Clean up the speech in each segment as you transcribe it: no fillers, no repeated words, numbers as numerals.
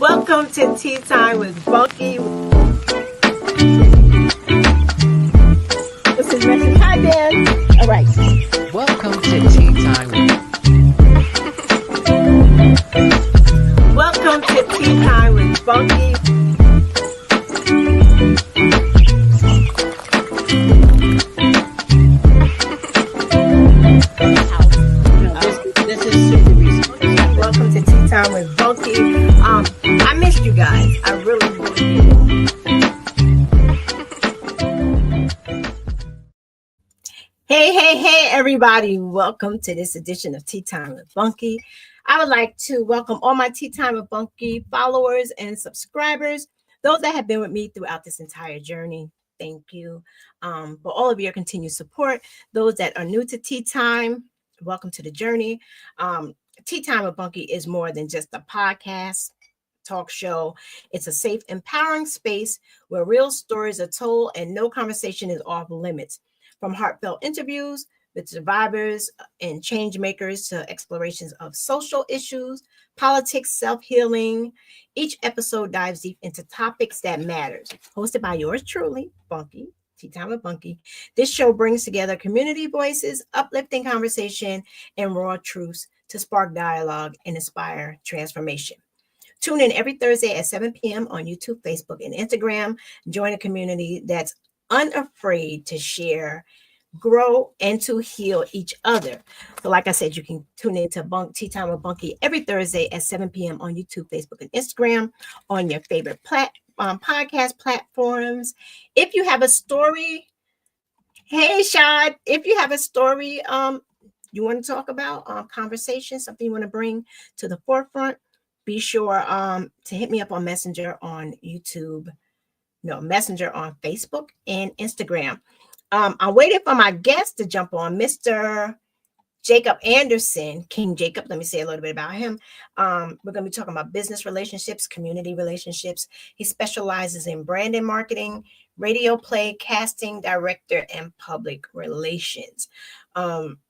Welcome to Tea Time with Bunky. This is message. Hi, Dan. All right. Welcome to Tea Time with Welcome to Tea Time with Bunky. This is super recent. Welcome to Tea Time with Bunky. I missed you guys. I really did. Hey, everybody. Welcome to this edition of Tea Time with Bunky. I would like to welcome all my Tea Time with Bunky followers and subscribers, those that have been with me throughout this entire journey. Thank you for all of your continued support. Those that are new to Tea Time, welcome to the journey. Tea Time with Bunky is more than just a podcast, talk show. It's a safe, empowering space where real stories are told and no conversation is off limits. From heartfelt interviews with survivors and change makers to explorations of social issues, politics, self-healing, each episode dives deep into topics that matters. Hosted by yours truly, Bunky, Tea Time with Bunky. This show brings together community voices, uplifting conversation, and raw truths to spark dialogue and inspire transformation. Tune in every Thursday at 7 p.m. on YouTube, Facebook, and Instagram. Join a community that's unafraid to share, grow, and to heal each other. So like I said, you can tune into Tea Time with Bunky every Thursday at 7 p.m. on YouTube, Facebook, and Instagram, on your favorite podcast platforms. If you have a story, hey, Shad, if you have a story you want to talk about, conversation, something you want to bring to the forefront, be sure to hit me up on Messenger on YouTube. Messenger on Facebook and Instagram. I'm waiting for my guest to jump on, Mr. Jacob Anderson, King Jacob. Let me say a little bit about him. We're going to be talking about business relationships, community relationships. He specializes in brand and marketing, radio play, casting, director, and public relations.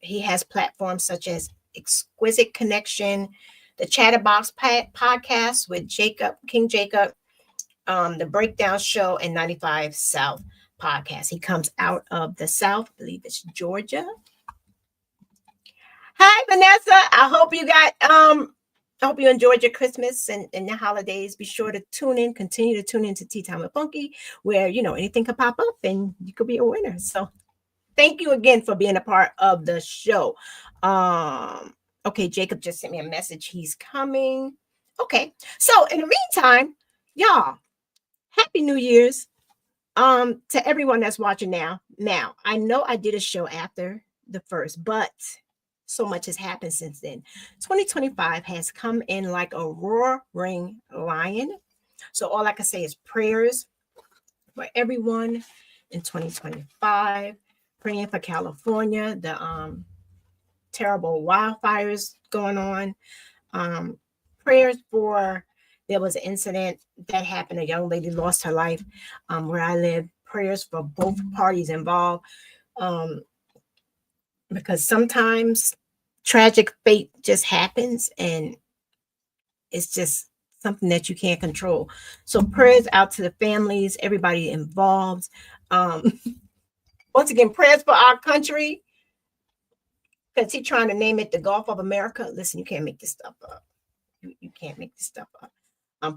He has platforms such as Exquisite Connection, the Chatterbox podcast with King Jacob, the Breakdown Show, and 95 South podcast. He comes out of the South, I believe it's Georgia. Hi, Vanessa. I hope you enjoyed your Christmas and the holidays. Be sure to continue to tune in to Tea Time with Bunky, where anything could pop up and you could be a winner. So thank you again for being a part of the show. Okay, Jacob just sent me a message. He's coming. Okay, so in the meantime, y'all, Happy New Year's to everyone that's watching now. Now, I know I did a show after the first, but so much has happened since then. 2025 has come in like a roaring lion. So all I can say is prayers for everyone in 2025. Praying for California, the terrible wildfires going on. Prayers for, there was an incident that happened. A young lady lost her life where I live. Prayers for both parties involved, because sometimes tragic fate just happens and it's just something that you can't control. So prayers out to the families, everybody involved. Once again, prayers for our country, because he's trying to name it the Gulf of America. Listen, you can't make this stuff up. You can't make this stuff up.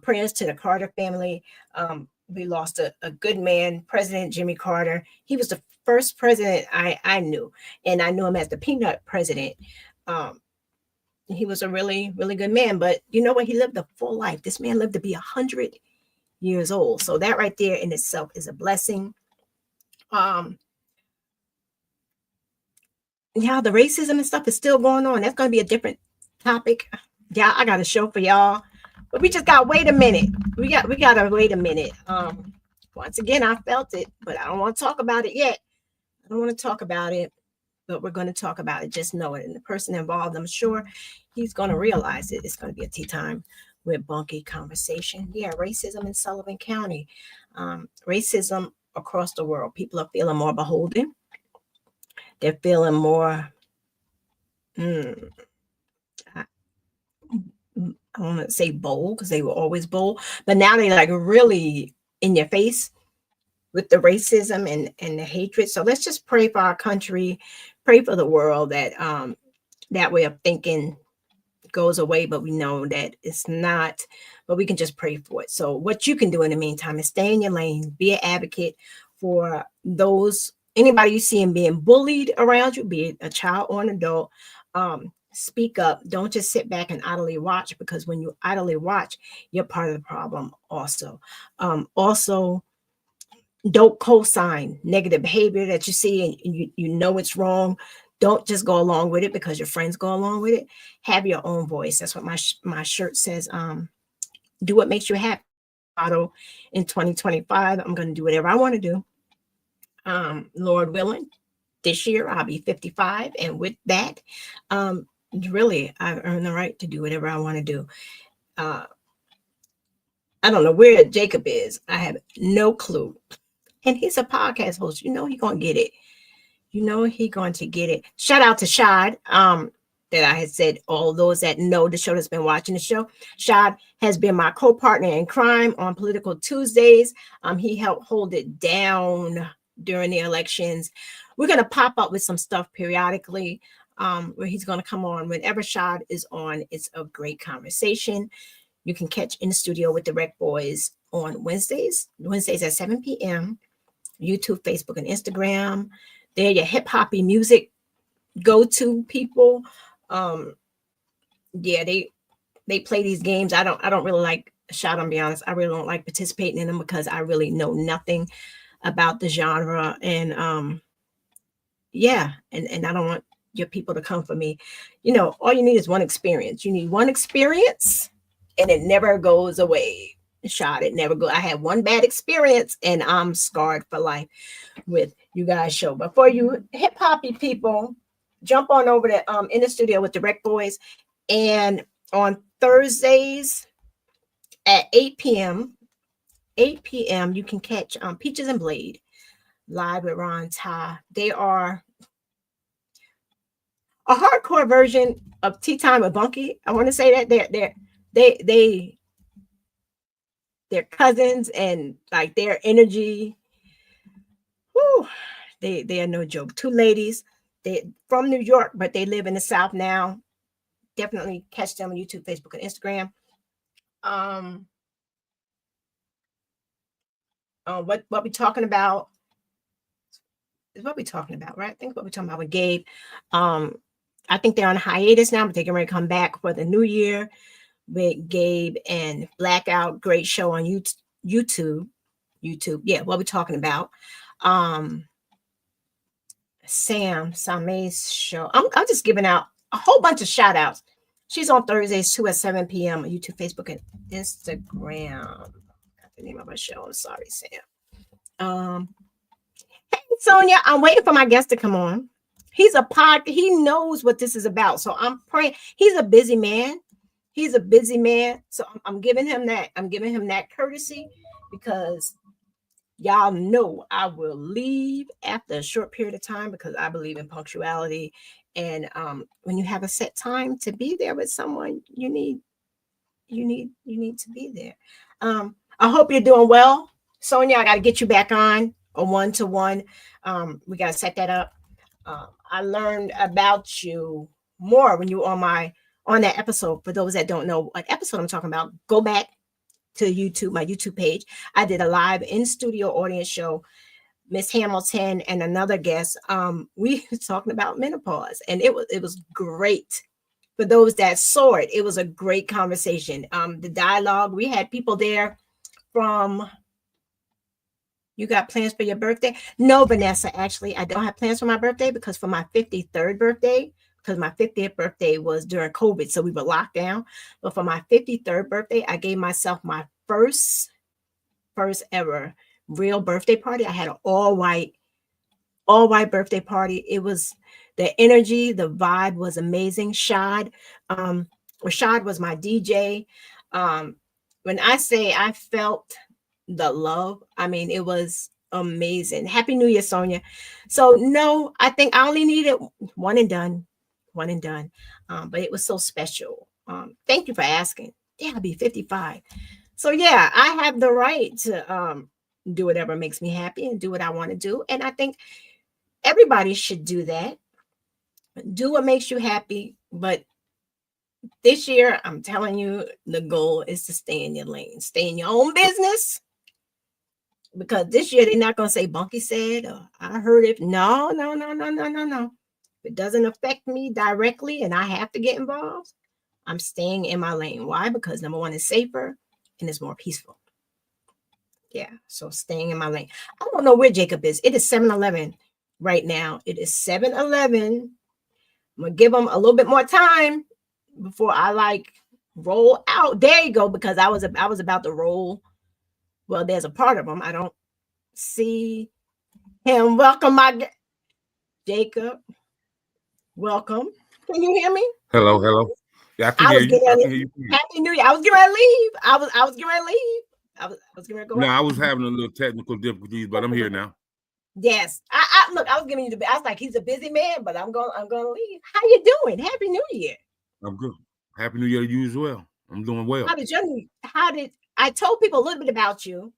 Prayers to the Carter family. We lost a good man, President Jimmy Carter. He was the first president I knew, and I knew him as the Peanut President. He was a really, really good man, but you know what? He lived a full life. This man lived to be 100 years old. So that right there in itself is a blessing. Yeah, the racism and stuff is still going on. That's going to be a different topic. Yeah, I got a show for y'all. But we just got to wait a minute. We got to wait a minute. Once again, I felt it, but I don't want to talk about it yet. I don't want to talk about it, but we're going to talk about it. Just know it. And the person involved, I'm sure he's going to realize it. It's going to be a Tea Time with Bunky conversation. Yeah, racism in Sullivan County. Racism across the world. People are feeling more beholden. They're feeling more I don't want to say bold because they were always bold, but now they like really in your face with the racism and the hatred. So let's just pray for our country, pray for the world that that way of thinking goes away, but we know that it's not, but we can just pray for it. So what you can do in the meantime is stay in your lane, be an advocate for those, anybody you see and being bullied around you, be it a child or an adult. Speak up. Don't just sit back and idly watch, because when you idly watch, you're part of the problem also. Also, don't co-sign negative behavior that you see and you know it's wrong. Don't just go along with it because your friends go along with it. Have your own voice. That's what my shirt says. Do what makes you happy. Motto in 2025. I'm going to do whatever I want to do. Lord willing, this year I'll be 55, and with that, really, I've earned the right to do whatever I want to do. I don't know where Jacob is. I have no clue. And he's a podcast host. You know he's gonna get it. You know he's going to get it. Shout out to Shad. That I had said, all those that know the show, that's been watching the show. Shad has been my co-partner in crime on Political Tuesdays. He helped hold it down during the elections. We're gonna pop up with some stuff periodically, where he's gonna come on. Whenever Shad is on, it's a great conversation. You can catch in the studio with the Rec Boys on Wednesdays at 7 p.m. YouTube, Facebook, and Instagram. They're your hip hoppy music go-to people. Yeah, they play these games. I don't really like Shot. I'm be honest. I really don't like participating in them because I really know nothing about the genre. And yeah, and I don't want your people to come for me. You know, all you need is one experience. You need one experience, and it never goes away. Shot, it never go. I had one bad experience, and I'm scarred for life with you guys' show. But for you hip hoppy people, jump on over to in the studio with the Rec Boys, and on Thursdays at 8 p.m. You can catch Peaches and Blade live with Ron Ty. They are a hardcore version of Tea Time with Bunky. I want to say that they're cousins, and like their energy. Whew, they are no joke. Two ladies. They from New York, but they live in the South now. Definitely catch them on YouTube, Facebook, and Instagram. What we talking about is what we talking about, right? I think what we're talking about with Gabe. I think they're on hiatus now, but they're going to come back for the new year with Gabe and Blackout. Great show on YouTube. Yeah, what we're talking about. Samay's show. I'm just giving out a whole bunch of shout outs. She's on Thursdays too at 7 p.m. on YouTube, Facebook, and Instagram. Got the name of her show. I'm sorry, Sam. Hey, Sonia, I'm waiting for my guest to come on. He's he knows what this is about. So I'm praying. He's a busy man. So I'm giving him that. I'm giving him that courtesy because y'all know I will leave after a short period of time because I believe in punctuality. And when you have a set time to be there with someone, you need to be there. I hope you're doing well. Sonia, I got to get you back on a one-to-one. We got to set that up. I learned about you more when you were on that episode. For those that don't know what episode I'm talking about, go back to YouTube, my YouTube page. I did a live in studio audience show. Miss Hamilton and another guest. We were talking about menopause, and it was great. For those that saw it, it was a great conversation. The dialogue, we had people there from. You got plans for your birthday? No, Vanessa, actually, I don't have plans for my birthday because for my 53rd birthday, because my 50th birthday was during COVID, so we were locked down. But for my 53rd birthday, I gave myself my first ever real birthday party. I had an all white birthday party. It was the energy, the vibe was amazing. Shad was my DJ. When I say I felt the love, I mean, it was amazing. Happy New Year, Sonia. So no, I think I only needed one and done. But it was so special. Thank you for asking. Yeah, I'll be 55. So yeah, I have the right to do whatever makes me happy and do what I want to do. And I think everybody should do that. Do what makes you happy. But this year, I'm telling you, the goal is to stay in your lane, stay in your own business. Because this year they're not gonna say Bunky said or I heard it. No, no, no, no, no, no, no. If it doesn't affect me directly and I have to get involved, I'm staying in my lane. Why? Because number one, it's safer and it's more peaceful. Yeah. So staying in my lane. I don't know where Jacob is. It is 7-Eleven right now. It is 7-Eleven. I'm gonna give him a little bit more time before I like roll out. There you go, because I was about to roll. Well, there's a part of him. I don't see him. Welcome, my Jacob. Welcome. Can you hear me? Hello, hello. Yeah, I can I hear was you. getting I ready. can hear you. Happy New Year. I was getting ready to leave. I was getting ready to leave. I was getting ready to go No, out. I was having a little technical difficulties, but I'm here now. Yes. I look, I was giving you the I was like, he's a busy man, but I'm gonna leave. How you doing? Happy New Year. I'm good. Happy New Year to you as well. I'm doing well. How did I told people a little bit about you?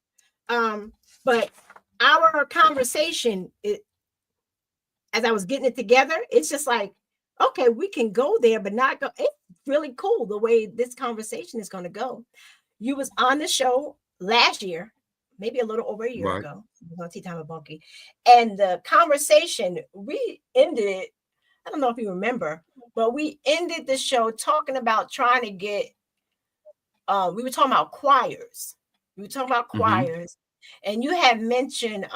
But our conversation, as I was getting it together, it's just like, okay, we can go there, but not go. It's really cool the way this conversation is going to go. You was on the show last year, maybe a little over a year Right. ago. It was on Tea Time with Bunky, and the conversation we ended it. I don't know if you remember, but we ended the show talking about trying to get. We were talking about choirs. We were talking about choirs, and you had mentioned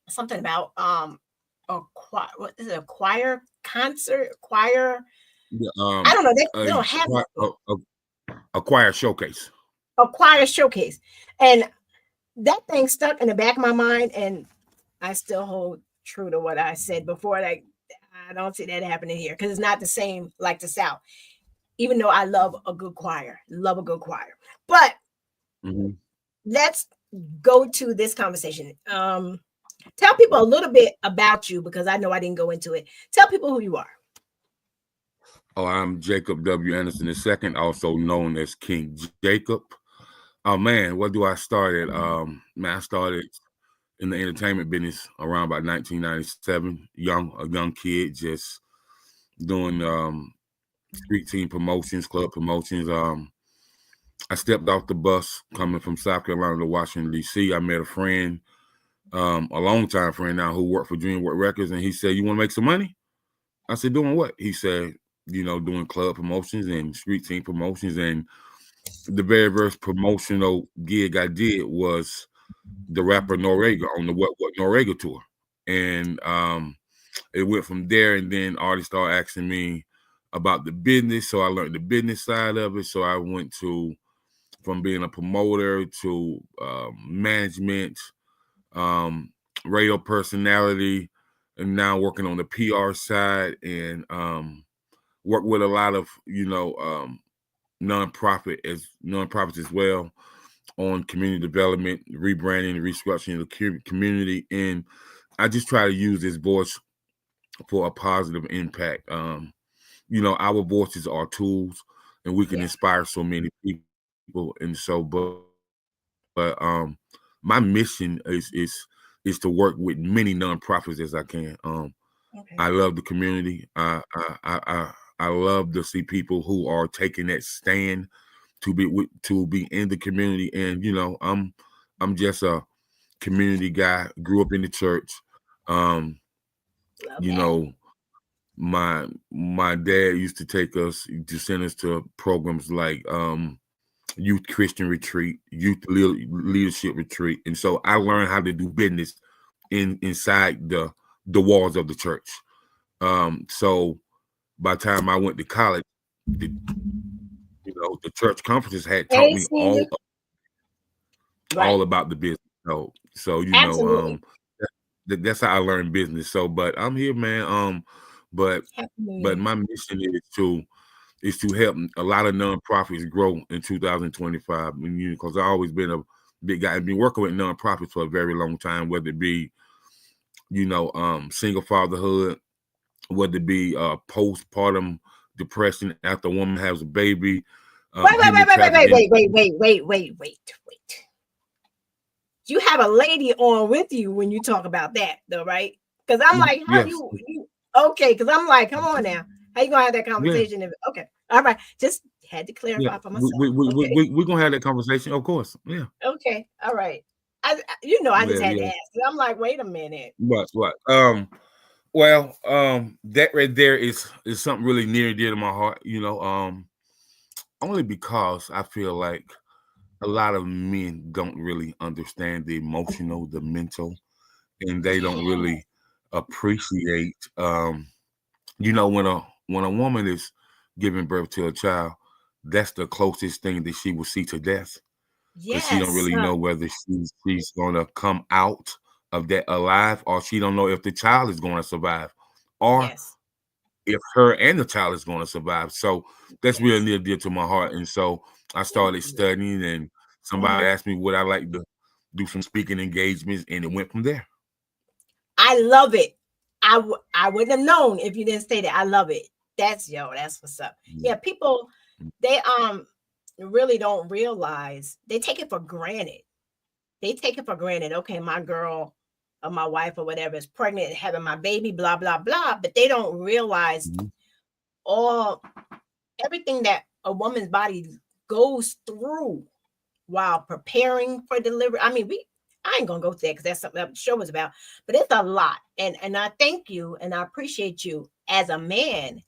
something about a choir. What is it? A choir concert? Choir? Yeah, I don't know. They don't have a choir showcase. a choir showcase, and that thing stuck in the back of my mind, and I still hold true to what I said before. Like, I don't see that happening here because it's not the same like the South. Even though I love a good choir, but let's go to this conversation. Tell people a little bit about you because I know I didn't go into it. Tell people who you are. Oh, I'm Jacob W. Anderson II, also known as King Jacob. Oh man, where do I start at? I started in the entertainment business around about 1997. A young kid, just doing street team promotions, club promotions. I stepped off the bus coming from South Carolina to Washington, D.C. I met a friend, a longtime friend now, who worked for DreamWorks Records, and he said, "You want to make some money?" I said, "Doing what?" He said, doing club promotions and street team promotions. And the very first promotional gig I did was the rapper Noreaga on the What Noreaga tour. And it went from there, and then artists started asking me about the business, so I learned the business side of it. So I went from being a promoter to management, radio personality, and now working on the PR side, and work with a lot of nonprofits as well on community development, rebranding, restructuring the community. And I just try to use this voice for a positive impact. Our voices are tools, and we can inspire so many people. And so, but my mission is to work with many nonprofits as I can. I love the community. I love to see people who are taking that stand to be in the community. And I'm just a community guy. Grew up in the church. My dad used to take us to send us to programs like Youth Christian Retreat, Youth Leadership Retreat, and so I learned how to do business inside the walls of the church. So by the time I went to college, the church conferences had taught me all about the business. So that's how I learned business. So, but I'm here, man. But my mission is to help a lot of nonprofits grow in 2025. Because I've always been a big guy and been working with nonprofits for a very long time, whether it be, single fatherhood, whether it be postpartum depression after a woman has a baby, human trafficking. Wait. You have a lady on with you when you talk about that, though, right? Because I'm like, how Yes. you okay? Because I'm like, come on now, how you gonna have that Yeah. conversation? Okay, all right, just had to clarify Yeah. for myself. We're gonna have that conversation, of course. Yeah. Okay, all right. I just had to Yeah. ask. I'm like, wait a minute. What? Well, that right there is something really near and dear to my heart. Only because I feel like a lot of men don't really understand the emotional, the mental, and they don't Yeah. really appreciate. When a woman is giving birth to a child, that's the closest thing that she will see to death, because she don't Yes. really know whether she's gonna come out of that alive, or she don't know if the child is going to survive, or Yes. if her and the child is going to survive. So that's really Yes. near dear to my heart. And so I Thank started you. studying, and somebody asked me would I like to do some speaking engagements, and it went from there. I love it. I wouldn't have known if you didn't say that. I love it. That's what's up. Yeah, people they really don't realize, they take it for granted. Okay, my girl or my wife or whatever is pregnant and having my baby, blah blah blah, but they don't realize all everything that a woman's body goes through while preparing for delivery. I mean, I ain't gonna go to that because that's something that the show was about, but it's a lot. And I thank you and I appreciate you as a man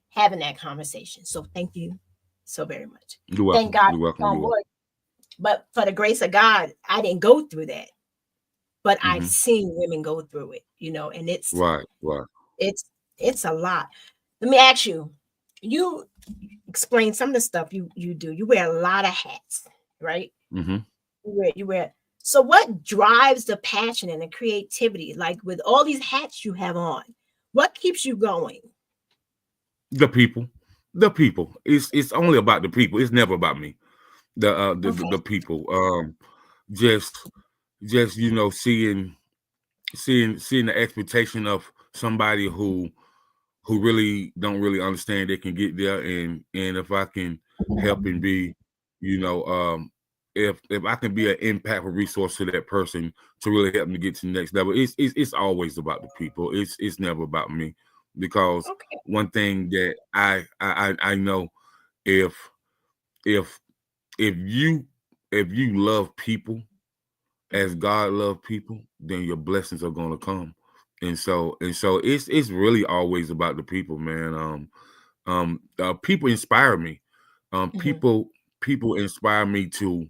having that conversation. So thank you so very much. You're welcome. Thank God. You're welcome. But for the grace of God, I didn't go through that. But I've Mhm. seen women go through it, and it's Right. it's a lot. Let me ask you, you explain some of the stuff you do. You wear a lot of hats, right? Mm-hmm. You wear. So what drives the passion and the creativity? Like with all these hats you have on, what keeps you going? The people. It's only about the people. It's never about me. The people. Just seeing the expectation of somebody who really don't really understand they can get there, and if I can help and be, if I can be an impactful resource to that person to really help them to get to the next level. It's always about the people. It's never about me, because Okay. one thing that I know, if if you love people as God loved people, then your blessings are gonna come. And so it's really always about the people, man. People inspire me. People inspire me to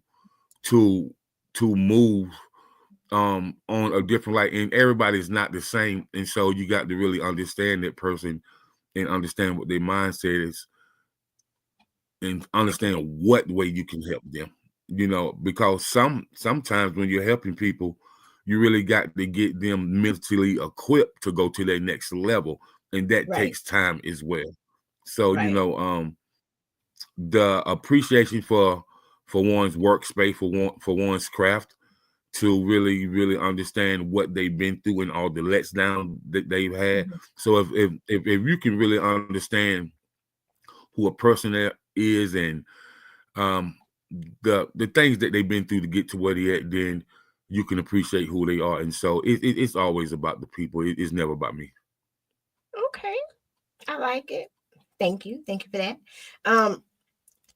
move on a different light, and everybody's not the same. And so you got to really understand that person and understand what their mindset is, and understand what way you can help them. Because sometimes when you're helping people, you really got to get them mentally equipped to go to their next level, and that takes time as well. So the appreciation for one's workspace, for one's craft, to really understand what they've been through and all the lets down that they've had. So if you can really understand who a person is, and the things that they've been through to get to where they at, then you can appreciate who they are. And so it's always about the people. It's never about me. Okay, I like it. Thank you for that.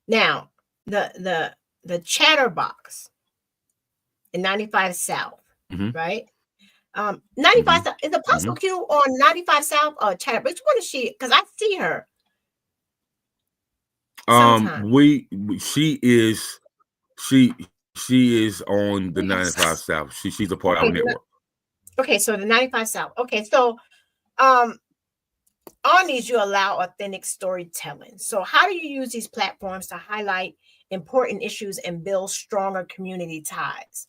Now the Chatterbox in 95 South, right? 95 South is Apostle Q on 95 South or Chatterbox. Which one is she? Because I see her. Sometimes. She is on the 95 South. She's a part of our network. Okay, so the 95 South. Okay, so on these you allow authentic storytelling. So how do you use these platforms to highlight important issues and build stronger community ties?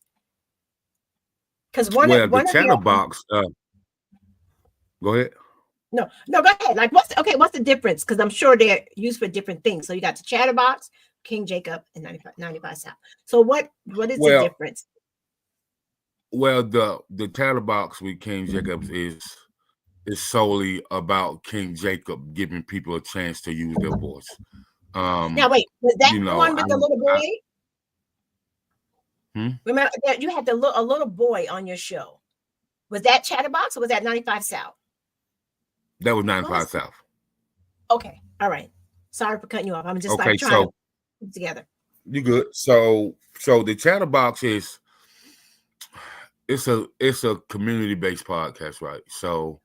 Because the Chatterbox. Go ahead. No, go ahead. Like, what's the difference? Because I'm sure they're used for different things. So you got the Chatterbox, King Jacob, and 95 South. So what is the difference? Well, the Chatterbox with King Jacob is solely about King Jacob giving people a chance to use their voice. Now wait, was that You the know, one with the little boy? Hmm? Remember that you had a little boy on your show. Was that Chatterbox or was that 95 South? That was What was 95 South. Okay, all right. Sorry for cutting you off. I'm just Okay, like trying to so put it together. you good. So the Chatterbox is it's a community-based podcast, right? So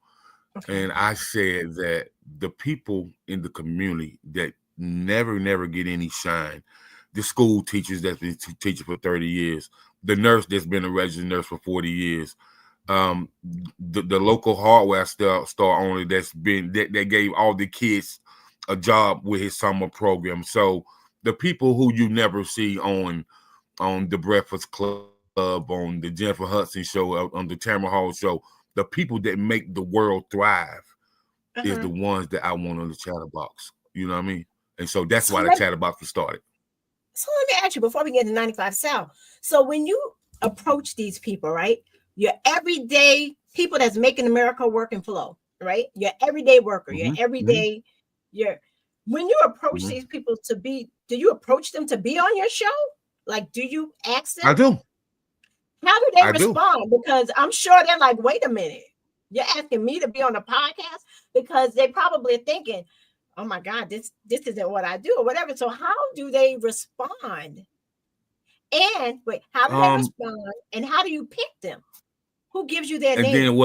Okay. and I said that the people in the community that never get any shine, the school teachers that's been teaching for 30 years, the nurse that's been a registered nurse for 40 years, the local hardware store owner that gave all the kids a job with his summer program. So the people who you never see on the Breakfast Club, on the Jennifer Hudson show, on the Tamara Hall show, the people that make the world thrive is the ones that I want on the Chatterbox. You know what I mean? And so that's So why the Chatterbox was started. So let me ask you before we get to 95 South. So when you approach these people, right? Your everyday people that's making America work and flow, right? Your everyday worker, your everyday, when you approach these people do you approach them to be on your show? Like, do you ask them? I do. How do they respond? Because I'm sure they're like, wait a minute, you're asking me to be on a podcast? Because they probably are thinking, oh my God, this isn't what I do or whatever. So how do they respond? And wait, how do they respond? And how do you pick them? Who gives you their name? And then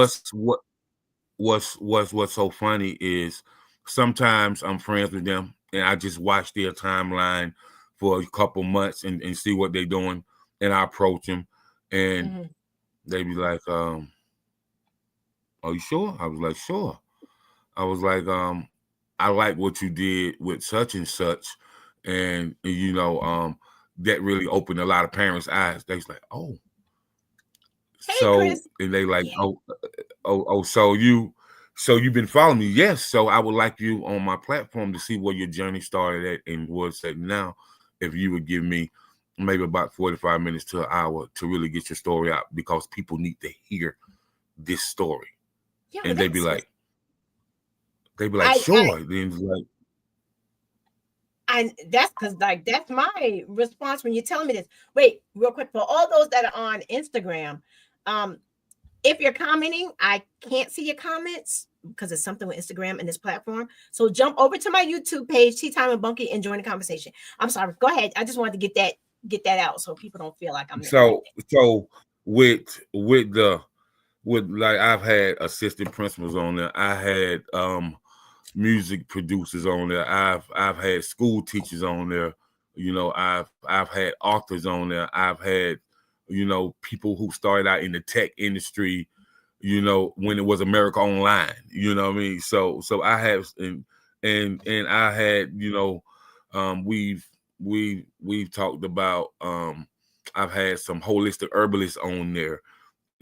what's so funny is sometimes I'm friends with them and I just watch their timeline for a couple months and see what they're doing, and I approach them and they be like, are you sure? I was like, sure. I was like, I like what you did with such and such, and you know, that really opened a lot of parents' eyes. They was like, oh, hey, so Chris. And they like, so you've been following me, yes. So I would like you on my platform to see where your journey started at and what's at now. If you would give me maybe about 45 minutes to an hour to really get your story out, because people need to hear this story. Yeah, and they'd be like, sure. Then like, and that's because like that's my response when you're telling me this. Wait, real quick, for all those that are on Instagram, if you're commenting, I can't see your comments because it's something with Instagram and this platform. So jump over to my YouTube page, Tea Time with Bunky, and join the conversation. I'm sorry, go ahead. I just wanted to get that out so people don't feel like I'm so with like I've had assistant principals on there. I had music producers on there. I've had school teachers on there. You know, I've had authors on there. I've had, you know, people who started out in the tech industry, you know, when it was America Online. You know what I mean? So I have and I had, you know, we've talked about I've had some holistic herbalists on there,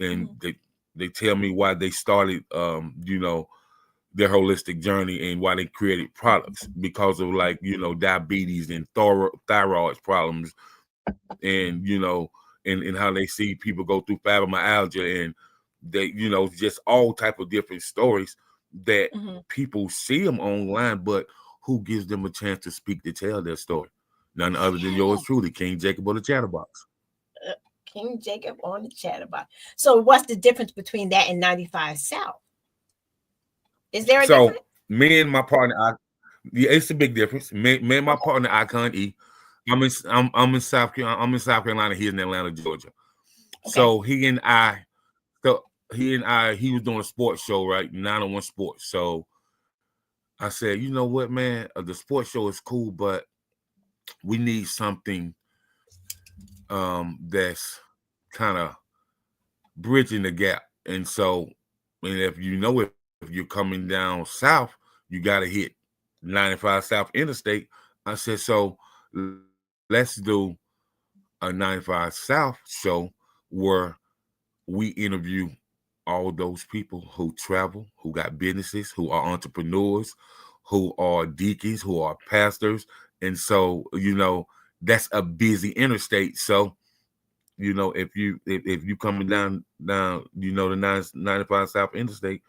and they tell me why they started you know, their holistic journey and why they created products, because of like, you know, diabetes and thyroid problems, and you know, and how they see people go through fibromyalgia, and they, you know, just all type of different stories that people see them online, but who gives them a chance to speak to tell their story? None other than yours truly, King Jacob on the Chatterbox. King Jacob on the Chatterbox. So what's the difference between that and 95 South? Is there a difference? Me and my partner, it's a big difference. Me and my partner, Icon E. I'm in South Carolina. He's in Atlanta, Georgia. Okay. So he was doing a sports show, right? 901 Sports. So I said, you know what, man, the sports show is cool, but we need something that's kind of bridging the gap. And so, and if you know, if you're coming down south, you got to hit 95 South Interstate. I said, so let's do a 95 South show where we interview all those people who travel, who got businesses, who are entrepreneurs, who are deacons, who are pastors. And so, you know, that's a busy interstate. So, you know, if you coming down, you know, the 95 South Interstate,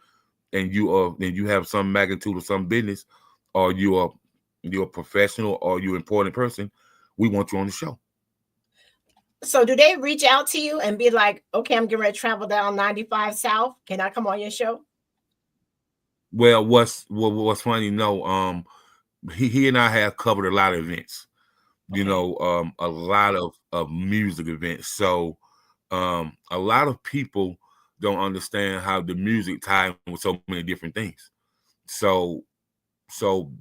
and you have some magnitude of some business, or you are you're a professional or you're an important person, we want you on the show. So do they reach out to you and be like, okay, I'm getting ready to travel down 95 South. Can I come on your show? Well, what's funny, no, he and I have covered a lot of events, you Okay. know, a lot of music events. So a lot of people don't understand how the music ties with so many different things. So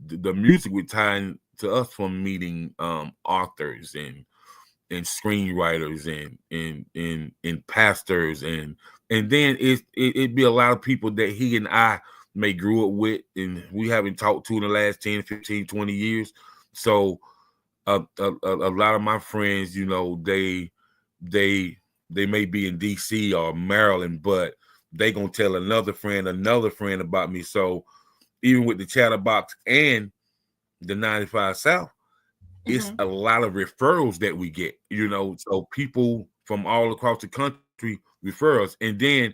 the music would tie to us from meeting authors and screenwriters and pastors and then it'd be a lot of people that he and I may grew up with and we haven't talked to in the last 10, 15, 20 years. So a lot of my friends, you know, they may be in DC or Maryland, but they gonna tell another friend about me. So even with the Chatterbox and the 95 South, it's a lot of referrals that we get, you know. So people from all across the country refer us. And then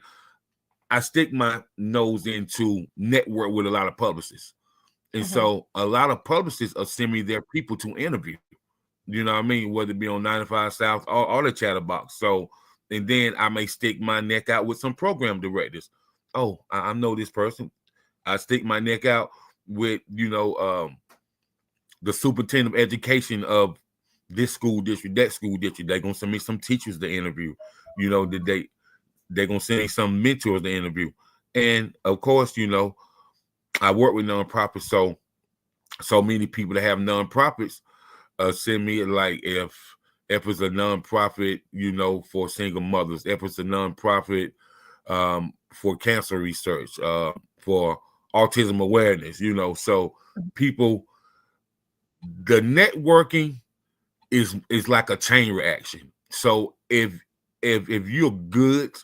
I stick my nose into network with a lot of publicists. And so a lot of publicists are sending me their people to interview. You know what I mean? Whether it be on 95 South or the Chatterbox. So, and then I may stick my neck out with some program directors. Oh, I know this person. I stick my neck out with, you know, the superintendent of education of this school district, that school district. They're gonna send me some teachers to interview. You know, they're gonna send me some mentors to interview. And of course, you know, I work with nonprofits, so many people that have nonprofits send me, like, if it's a nonprofit, you know, for single mothers, if it's a nonprofit for cancer research, for autism awareness, you know. So people, the networking is like a chain reaction. So if you're good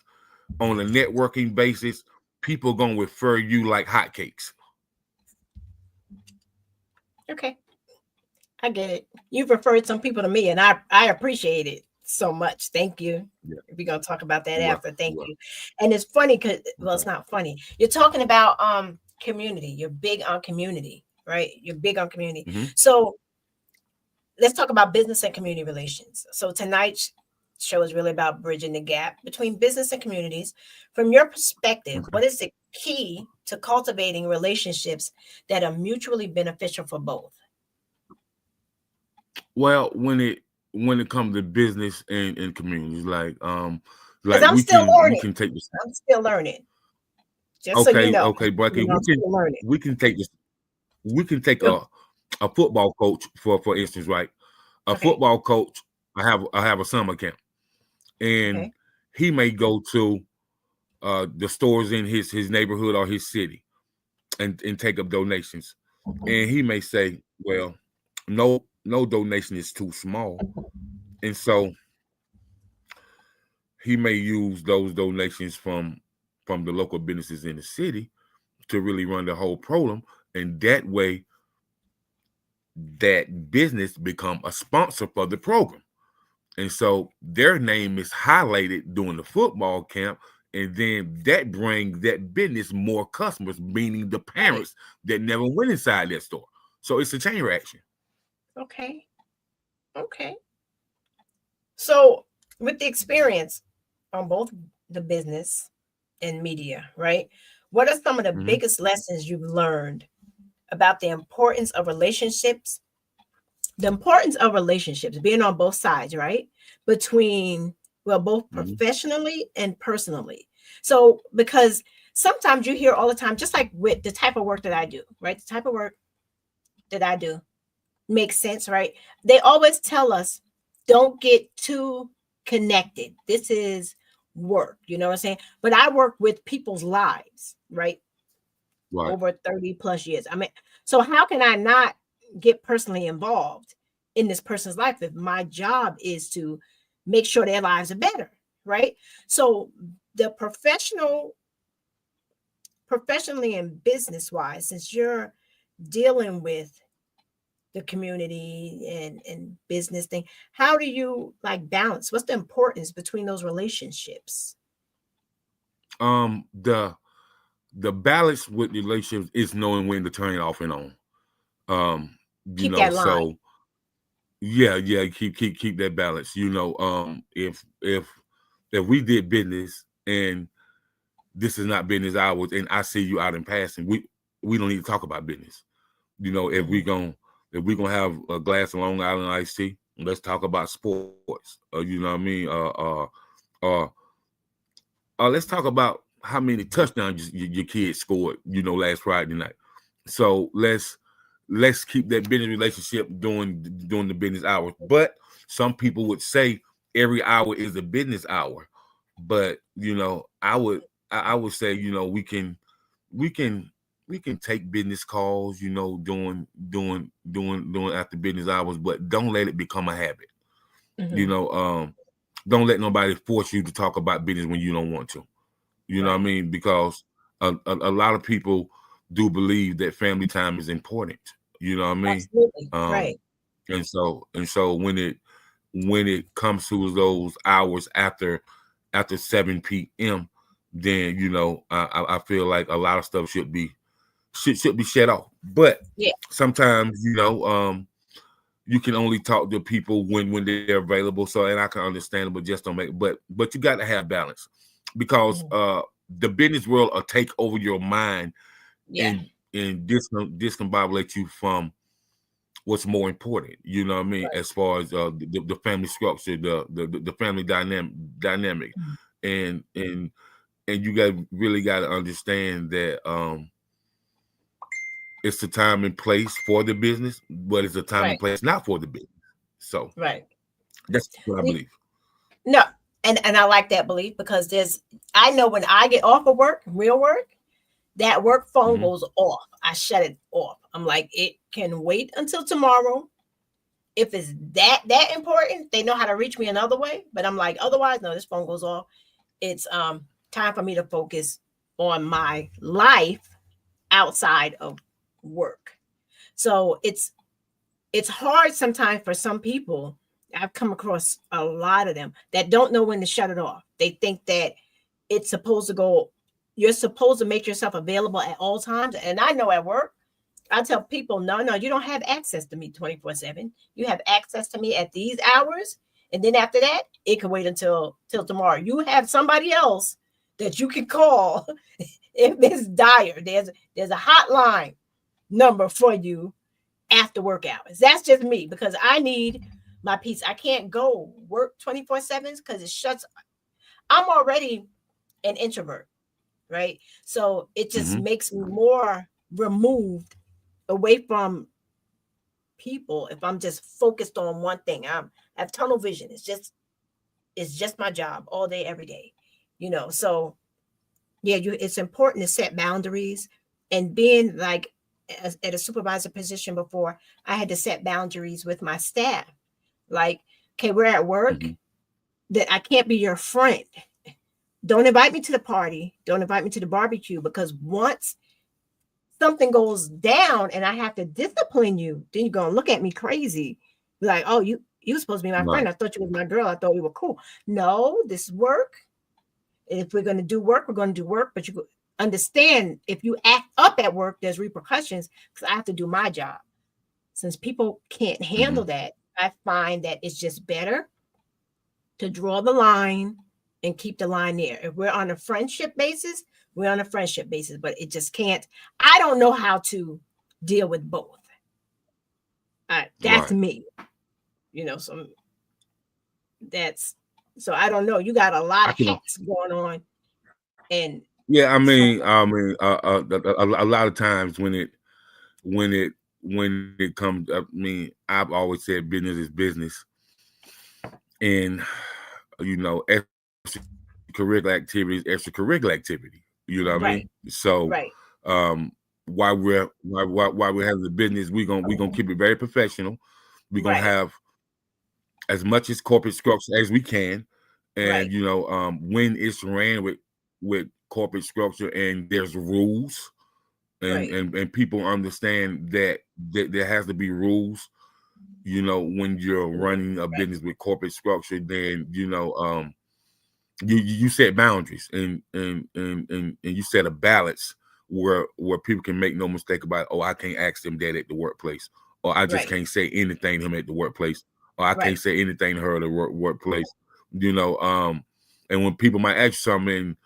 on a networking basis, people gonna refer you like hotcakes. Okay. I get it. You've referred some people to me and I appreciate it so much. Thank you. Yeah. We're gonna talk about that You're after. welcome. Thank You're you. And it's funny because well, it's Okay. not funny. You're talking about community. You're big on community, right? You're big on community. Mhm. So let's talk about business and community relations. So tonight's show is really about bridging the gap between business and communities. From your perspective, Okay. what is the key to cultivating relationships that are mutually beneficial for both? Well, when it comes to business and communities, like Because like I'm still we learning. can take this. I'm still learning. Just so you know, Okay, Bucky, I'm still learning. we can take this. We can take Go- a football coach for instance, right? A Okay. football coach. I have a summer camp, and Okay. he may go to the stores in his neighborhood or his city and take up donations. And he may say, well, no donation is too small. And so he may use those donations from the local businesses in the city to really run the whole program. And that way that business become a sponsor for the program. And so their name is highlighted during the football camp. And then that brings that business more customers, meaning the parents that never went inside that store. So it's a chain reaction. Okay. Okay. So with the experience on both the business and media, right? What are some of the biggest lessons you've learned about the importance of relationships? The importance of relationships, being on both sides, right? Between, well, both professionally and personally. So, because sometimes you hear all the time, just like with the type of work that I do, right? The type of work that I do makes sense, right? They always tell us, don't get too connected. This is work, you know what I'm saying? But I work with people's lives, right? Right. Over 30 plus years. I mean, so how can I not get personally involved in this person's life if my job is to make sure their lives are better, right? So the professionally and business wise, since you're dealing with the community and business thing, how do you like balance? What's the importance between those relationships? The balance with relationships is knowing when to turn it off and on. Keep that line. So yeah, keep that balance. If we did business and this is not business hours, and I see you out in passing, we don't need to talk about business. If we gonna have a glass of Long Island iced tea, let's talk about sports. You know what I mean? Let's talk about how many touchdowns your kids scored, last Friday night. So let's keep that business relationship during the business hours. But some people would say every hour is a business hour. But I would say we can take business calls, during after business hours, but don't let it become a habit. Mhm. Don't let nobody force you to talk about business when you don't want to. You know what I mean? Because a lot of people do believe that family time is important. You know what I mean? Absolutely. Right. And so when it comes to those hours after 7 p.m., then I feel like a lot of stuff should be shut off. But Yeah. sometimes you can only talk to people when they're available. So, and I can understand it, but just don't make. But you got to have balance, because the business world will take over your mind, and discombobulate you from what's more important. You know what I mean? Right. As far as the family structure, the family dynamic, and you really got to understand that it's the time and place for the business, but it's a time and place not for the business. So that's what I believe. No, and I like that belief, because I know when I get off of work, real work, that work phone goes off. I shut it off. I'm like, it can wait until tomorrow. If it's that important, they know how to reach me another way. But I'm like, otherwise, no, this phone goes off. It's time for me to focus on my life outside of work. So it's hard sometimes for some people. I've come across a lot of them that don't know when to shut it off. They think that it's supposed to go, you're supposed to make yourself available at all times. And I know at work, I tell people, no, you don't have access to me 24/7. You have access to me at these hours. And then after that, it can wait until tomorrow. You have somebody else that you can call if it's dire. There's a hotline number for you after work hours. That's just me, because I need my peace. I can't go work 24/7 because it shuts. I'm already an introvert, right? So it just makes me more removed away from people if I'm just focused on one thing. I have tunnel vision. It's just my job all day, every day, So it's important to set boundaries. And being like at a supervisor position before, I had to set boundaries with my staff. Like, okay, we're at work, that I can't be your friend. Don't invite me to the party. Don't invite me to the barbecue, because once something goes down and I have to discipline you, then you're going to look at me crazy. Be like, oh, you were supposed to be my friend. I thought you was my girl. I thought we were cool. No, this is work. If we're going to do work, we're going to do work. But you understand, if you act up at work, there's repercussions, because I have to do my job. Since people can't handle that, I find that it's just better to draw the line and keep the line there. If we're on a friendship basis, we're on a friendship basis, but it just can't. I don't know how to deal with both. That's me, so so I don't know. You got a lot of hats going on. And yeah, I mean, a lot of times when it comes, I mean, I've always said business is business, and extracurricular activity. You know what I mean? So, while we're having the business, we're gonna keep it very professional. We're gonna have as much as corporate structure as we can, and when it's ran with corporate structure and there's rules, and people understand that there has to be rules. When you're running a business with corporate structure, then you set boundaries, and you set a balance where people can make no mistake about, oh, I can't ask them that at the workplace, or I just Right. can't say anything to him at the workplace, or I Right. can't say anything to her at the workplace. And when people might ask you something, and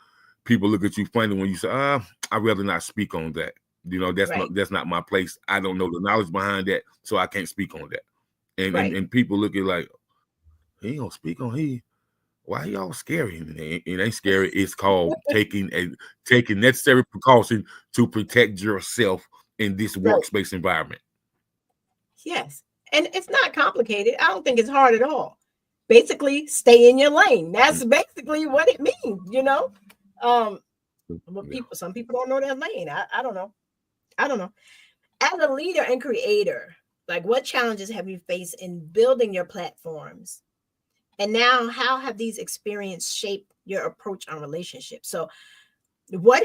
people look at you funny when you say, I'd rather not speak on that. Right. That's not my place. I don't know the knowledge behind that, so I can't speak on that. And Right. and people look at like, he ain't gonna speak on why y'all scary? It ain't scary. It's called taking necessary precaution to protect yourself in this Right. workspace environment. Yes. And it's not complicated. I don't think it's hard at all. Basically, stay in your lane. That's basically what it means, you know. But some people don't know that lane. I don't know. I don't know. As a leader and creator, like what challenges have you faced in building your platforms? And now, how have these experiences shaped your approach on relationships? So, what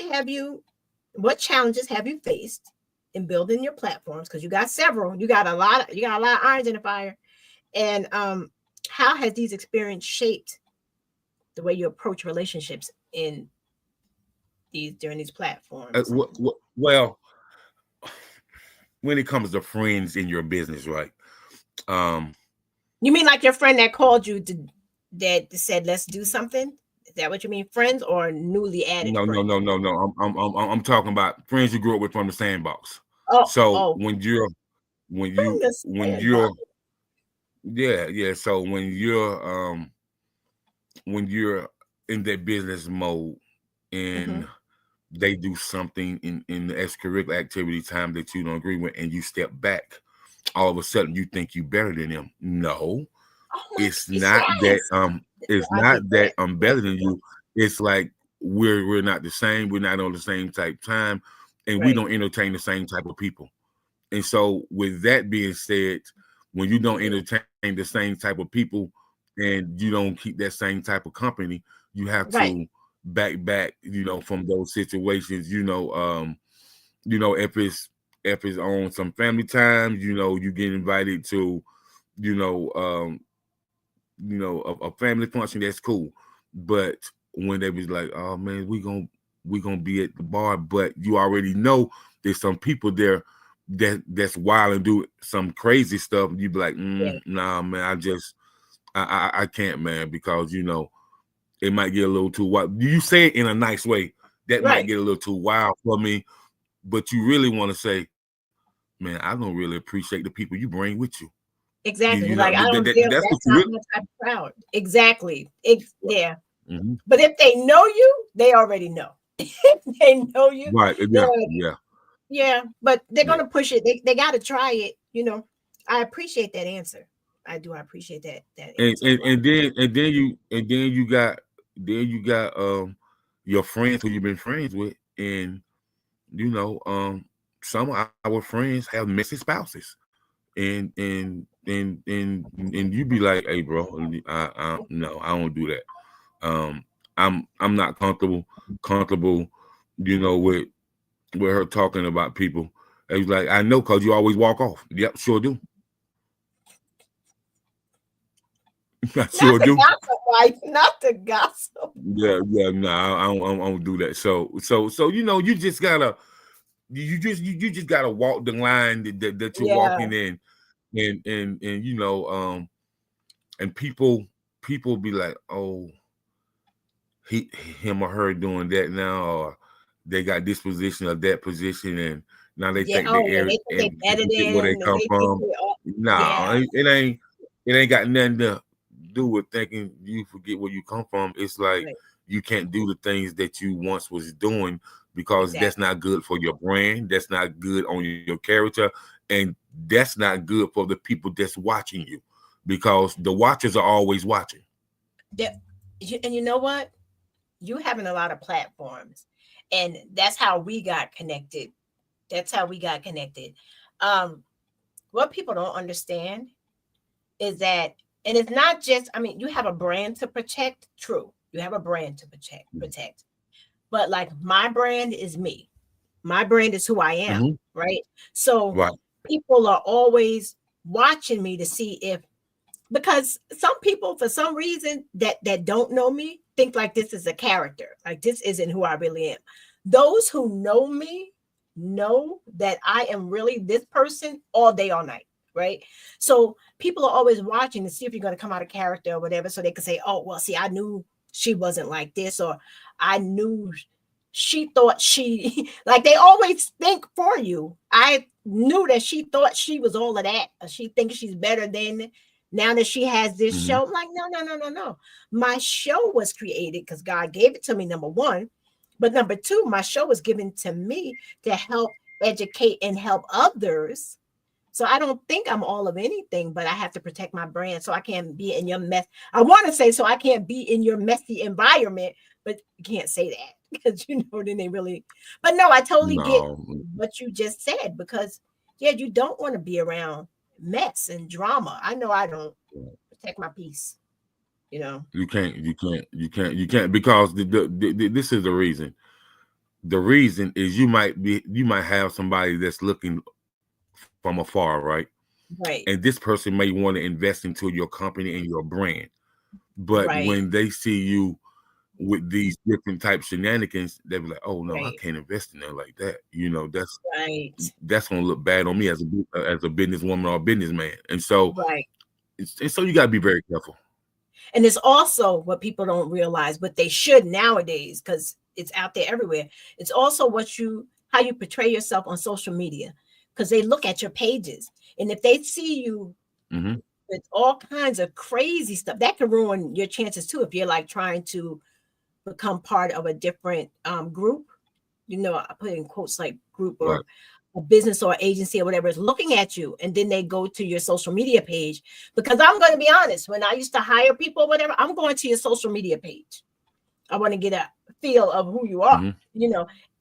challenges have you faced in building your platforms? Because you got several, you got a lot of irons in the fire. And how has these experiences shaped the way you approach relationships during these platforms? Well, when it comes to friends in your business, right? You mean like your friend that called you that said, let's do something? Is that what you mean? Friends or newly added? No. I'm talking about friends you grew up with from the sandbox. Oh, so when you're yeah. So when you're in that business mode and they do something in the extracurricular activity time that you don't agree with, and you step back, all of a sudden you think you better than them. No, it's not that I'm better than you. It's like we're not the same. We're not on the same type time, and we don't entertain the same type of people. And so, with that being said, when you don't entertain the same type of people and you don't keep that same type of company, you have to back, from those situations. If it's on some family time, you get invited to, a family function, that's cool. But when they was like, oh man, we gonna be at the bar, but you already know there's some people there that's wild and do some crazy stuff, you be like, nah, man, I can't, man, because it might get a little too wild. You say it in a nice way, that might get a little too wild for me, but you really want to say, man, I don't really appreciate the people you bring with you. Exactly. Like I don't feel that's not my type of crowd. Exactly. Yeah. Mm-hmm. But if they know you, they already know. They know you. Right. Yeah. Yeah. But they're gonna push it. They gotta try it. I appreciate that answer. I do. I appreciate that answer. And then you got your friends who you've been friends with, and some of our friends have messy spouses. And you be like, hey bro, no, I don't do that. I'm not comfortable, with her talking about people. And he's like, I know, cause you always walk off. Yep, sure do. I sure do. Not the gossip. Yeah, no, I don't do that. So you just gotta walk the line that you're walking in. And people be like, oh, him or her doing that now, or they got this position or that position, and now they think where they come from. Nah, it ain't got nothing to do with thinking you forget where you come from. It's like you can't do the things that you once was doing because that's not good for your brand. That's not good on your character. And that's not good for the people that's watching you, because the watchers are always watching. Yeah. And you know what? You having a lot of platforms, and that's how we got connected. What people don't understand is that, and it's not just, you have a brand to protect. True. You have a brand to protect. But like my brand is me. My brand is who I am, right? So people are always watching me to see because some people, for some reason, that don't know me think like this is a character, like this isn't who I really am. Those who know me know that I am really this person all day, all night. right? So people are always watching to see if you're going to come out of character or whatever, so they can say, oh, well, see, I knew she wasn't like this, or I knew she thought she like they always think for you. I knew that she thought she was all of that. She thinks she's better than now that she has this show. I'm like, no. My show was created because God gave it to me, number one. But number two, my show was given to me to help educate and help others. So I don't think I'm all of anything, but I have to protect my brand so I can't be in your mess. I want to say so I can't be in your messy environment, but you can't say that because then they really. But no, I totally get what you just said, because yeah, you don't want to be around mess and drama. I know I don't. Protect my peace. You can't because this is the reason. The reason is you might have somebody that's looking from afar, right? Right. And this person may want to invest into your company and your brand. But when they see you with these different type shenanigans, they'll be like, oh no, I can't invest in that like that. That's gonna look bad on me as a businesswoman or a businessman. And so you gotta be very careful. And it's also what people don't realize, but they should nowadays, because it's out there everywhere. It's also how you portray yourself on social media, because they look at your pages. And if they see you with all kinds of crazy stuff, that can ruin your chances too. If you're like trying to become part of a different group, I put in quotes like group or a business or agency or whatever is looking at you, and then they go to your social media page. Because I'm going to be honest, when I used to hire people or whatever, I'm going to your social media page. I want to get a feel of who you are,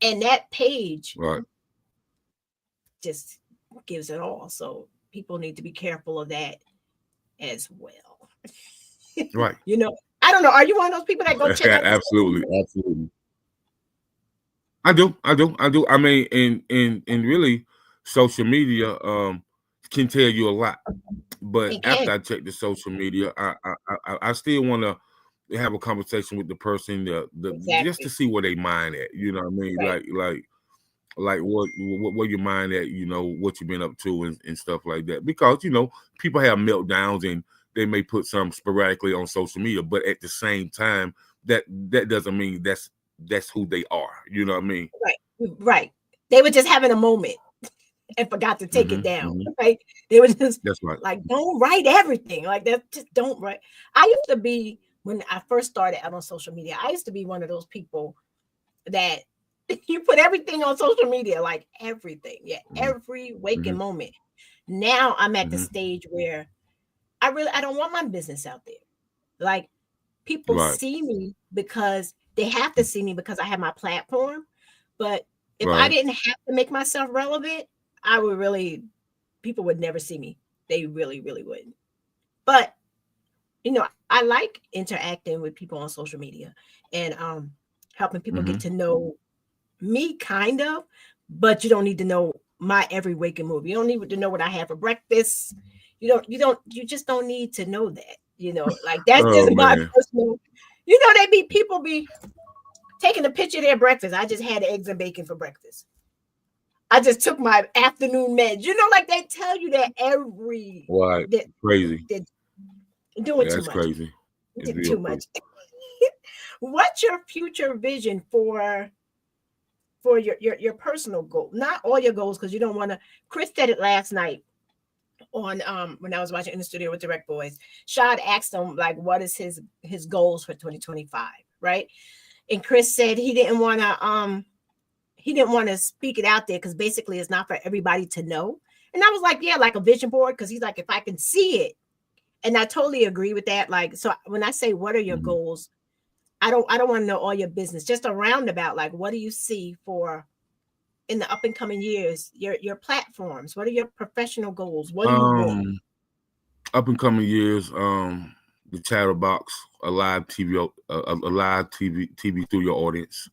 and that page just gives it all. So people need to be careful of that as well. Right. I don't know. Are you one of those people that go check out? Absolutely. I do. I mean, and really, social media can tell you a lot. But after I check the social media, I still want to have a conversation with the person just to see where they mind at. You know what I mean? Right. Like what your mind at, what you've been up to and stuff like that. Because, people have meltdowns and they may put some sporadically on social media, but at the same time, that doesn't mean that's who they are. You know what I mean? Right. They were just having a moment and forgot to take it down. Right. They were just like, don't write everything like that. Just don't write. I used to be, when I first started out on social media, I used to be one of those people that you put everything on social media, like everything. Yeah. Every waking moment. Now I'm at the stage where I don't want my business out there. Like, people see me because they have to see me because I have my platform. But if I didn't have to make myself relevant, people would never see me. They really, really wouldn't. But, I like interacting with people on social media and helping people get to know me, kind of, but you don't need to know my every waking move. You don't need to know what I have for breakfast. You just don't need to know that, like that's just my personal, people be taking a picture of their breakfast. I just had eggs and bacon for breakfast. I just took my afternoon meds. Like they tell you that every crazy. They're doing too much. Crazy. It's too much. What's your future vision for your personal goal? Not all your goals, because you don't want to. Chris said it last night on when I was watching In the Studio with Direct Boys. Shad asked him, like, what is his goals for 2025, right? And Chris said he didn't want to speak it out there because basically it's not for everybody to know. And I was like, yeah, like a vision board, because he's like, if I can see it. And I totally agree with that. Like, so when I say what are your goals, I don't want to know all your business, just a roundabout. Like, what do you see for in the up and coming years, your platforms? What are your professional goals? What do you want? Up and coming years, the Chatterbox, a live TV studio audience.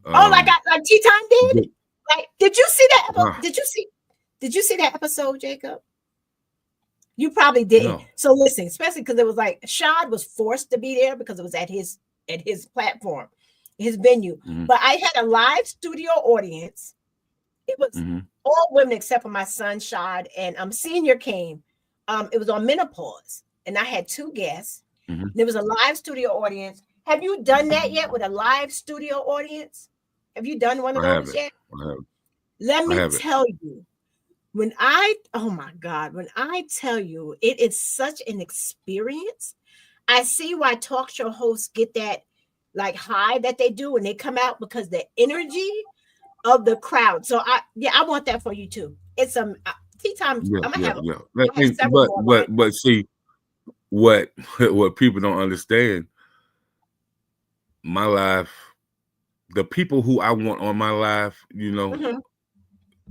Like Tea Time did. Like, did you see that? Did you see that episode, Jacob? You probably didn't. No. So listen, especially because it was like Shad was forced to be there because it was at his platform, his venue. But I had a live studio audience. It was all women except for my son Shad and Senior came. It was on menopause, and I had 2 guests. Mhm. There was a live studio audience. Have you done that yet with a live studio audience? Have you done one of I those haven't. yet? I haven't. Let I me haven't. tell you, oh my God, when I tell you, it is such an experience. I see why talk show hosts get that like high that they do when they come out, because the energy of the crowd. So I want that for you too. It's tea time. Yeah, I'm gonna yeah, have yeah. I'll have several more like But see what what people don't understand. My life, the people who I want on my life, Mhm.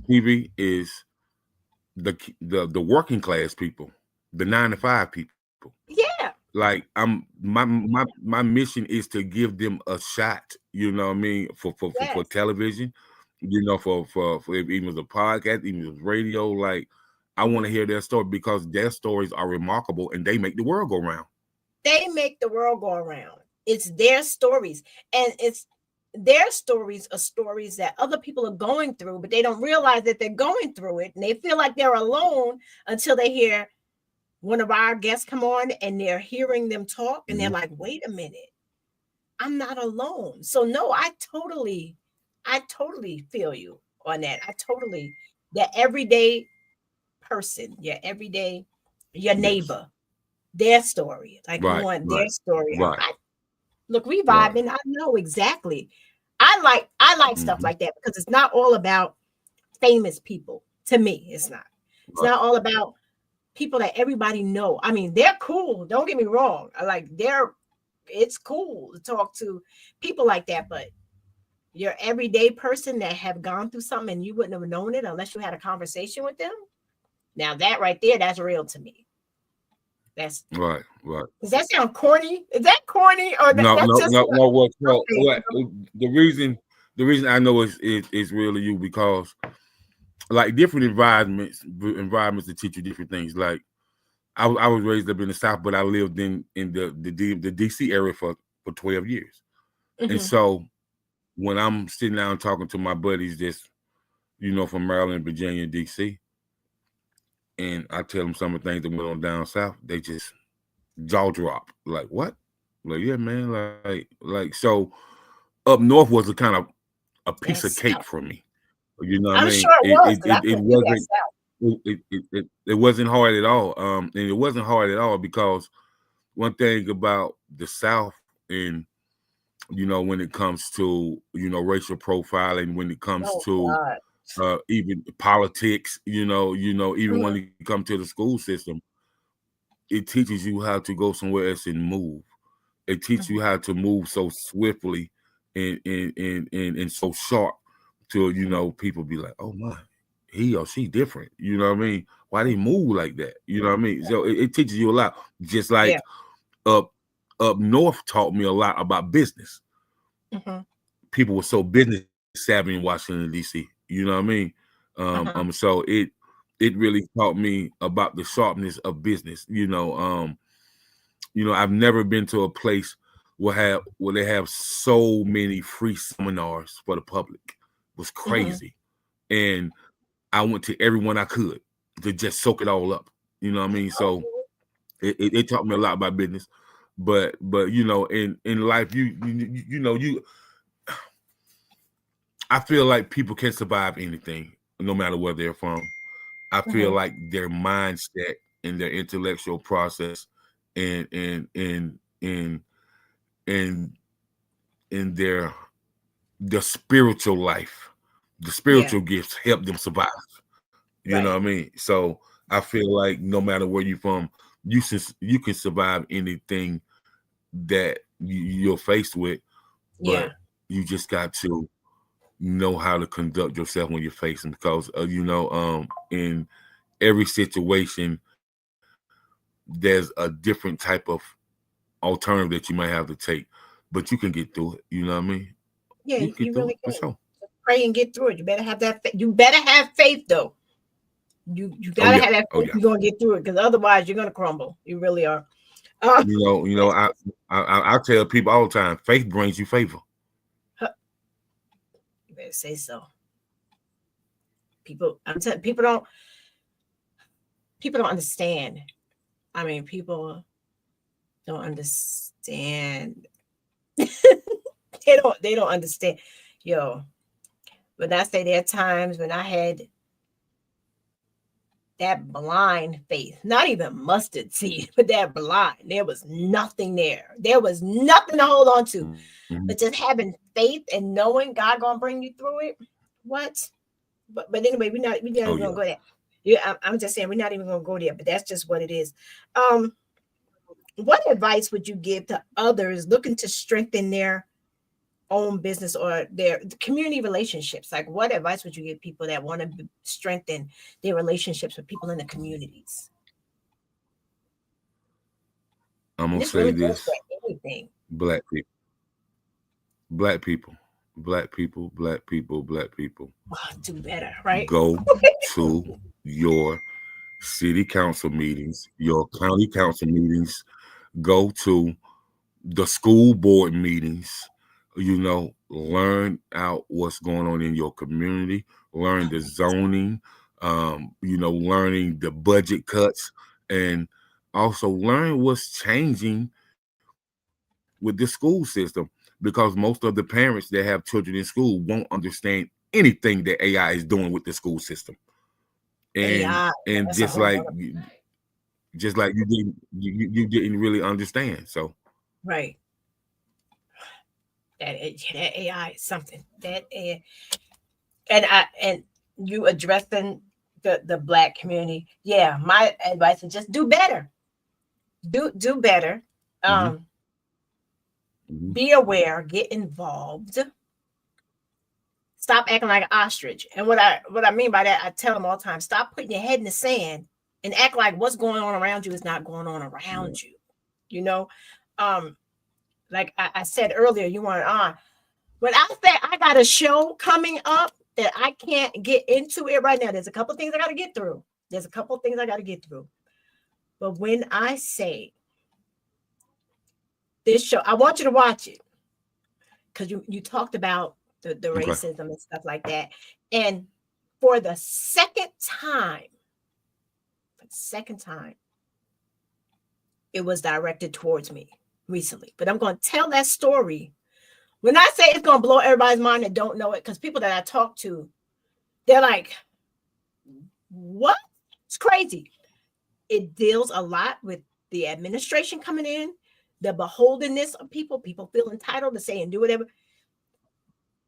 TV is the working class people, the 9 to 5 people. Yeah. Like my mission is to give them a shot, you know what I mean, for Yes. television, for even as a podcast, even as radio. Like I want to hear their story because their stories are remarkable and they make the world go round. They make the world go around. It's their stories, and it's their stories are stories that other people are going through, but they don't realize that they're going through it, and they feel like they're alone until they hear one of our guests come on and they're hearing them talk, and they're Mhm. like, "Wait a minute, I'm not alone." So no, I totally feel you on that. That everyday person, your Yes. neighbor, their story. Like we Right. want their Right. story. Right. Look, we Right. vibing. I know exactly. I like stuff Mhm. like that because it's not all about famous people. To me, it's not. It's Right. not all about people that everybody know. I mean, they're cool. Don't get me wrong. It's cool to talk to people like that, but your everyday person that have gone through something and you wouldn't have known it unless you had a conversation with them. Now that right there, that's real to me. That's Right. Right. Does that sound corny? Is that corny or No, that's no, just no, no. okay? What the reason I know is really you because like different environments to teach you different things. Like I was raised up in the South, but I lived in the DC area for 12 years. And Mhm. so when I'm sitting down talking to my buddies just, from Maryland, Virginia, DC, and I tell them some of the things that went on down south, they just jaw drop. Like, what? Like, yeah, man, like so up north was a kind of a piece of That's cake for me. You know what I I'm mean? sure it was because I It couldn't do that wasn't stuff. it wasn't hard at all. And it wasn't hard at all because one thing about the South and when it comes to racial profiling, when it comes Oh to God. even politics, even when Mhm. you come to the school system, it teaches you how to go somewhere else and move. It teaches you Mhm. how to move so swiftly and so sharp till people be like, oh my, he or she different. You know what I mean? Why they move like that? You know what I mean? So it teaches you a lot. Just Yeah. like up north taught me a lot about business. Mhm. People were so business savvy in Washington D.C. You know what I mean? Uh-huh. So it really taught me about the sharpness of business. I've never been to a place where they have so many free seminars for the public. It was Mhm. crazy, and I went to every one I could to just soak it all up. You know what I mean? So Okay. it taught me a lot about business, but in life you I feel like people can survive anything no matter where they're from. I feel Mhm. like their mindset and their intellectual process and in their spiritual life, the Yeah. spiritual gifts help them survive. You know Right. what I mean? So I feel like no matter where you're from, you can survive anything that you're faced with, Yeah. but you just got to know how to conduct yourself when you're facing because in every situation there's a different type of alternative that you might have to take, but you can get through it. You know what I mean? Yeah. You can get You through really it for can. sure. Pray and get through it. You better have that. You better have faith though. You Oh gotta yeah. have that Oh faith. yeah. You're gonna get through it because otherwise you're gonna crumble. You really are. Um, I tell people all the time, faith brings you favor. you better say so. People, I'm telling people don't understand. I mean, people don't understand. they don't understand. Yo, when I say there are times when I had that blind faith, not even mustard seed, but that blind, there was nothing there. There was nothing to hold on to. But just having faith and knowing God gonna bring you through it. What? But anyway, we're not even gonna go there. Yeah, I'm just saying we're not even gonna go there, but that's just what it is. What advice would you give to others looking to strengthen their own business or their community relationships? Like, what advice would you give people that want to strengthen their relationships with people in the communities? I'm gonna say really this: anything. Black people. Do better, right? Go to your city council meetings, your county council meetings. Go to the school board meetings. Learn out what's going on in your community. Learn the zoning. Learning the budget cuts, and also learn what's changing with the school system, because most of the parents that have children in school won't understand anything that AI is doing with the school system. And just like you didn't really understand. So right. That AI is something that and you addressing the Black community. Yeah, my advice is just do better. Do better. Be aware, get involved. Stop acting like an ostrich. And what I mean by that, I tell them all the time, stop putting your head in the sand and act like what's going on around you is not going on around you. Like I said earlier, you weren't on. When I say I got a show coming up that I can't get into it right now, there's a couple things I got to get through. But when I say this show, I want you to watch it, because you talked about the racism and stuff like that. And for the second time, it was directed towards me recently. But I'm going to tell that story. When I say it's going to blow everybody's mind that don't know it, because people that I talk to, they're like, what? It's crazy. It deals a lot with the administration coming in, the beholdenness of people feel entitled to say and do whatever.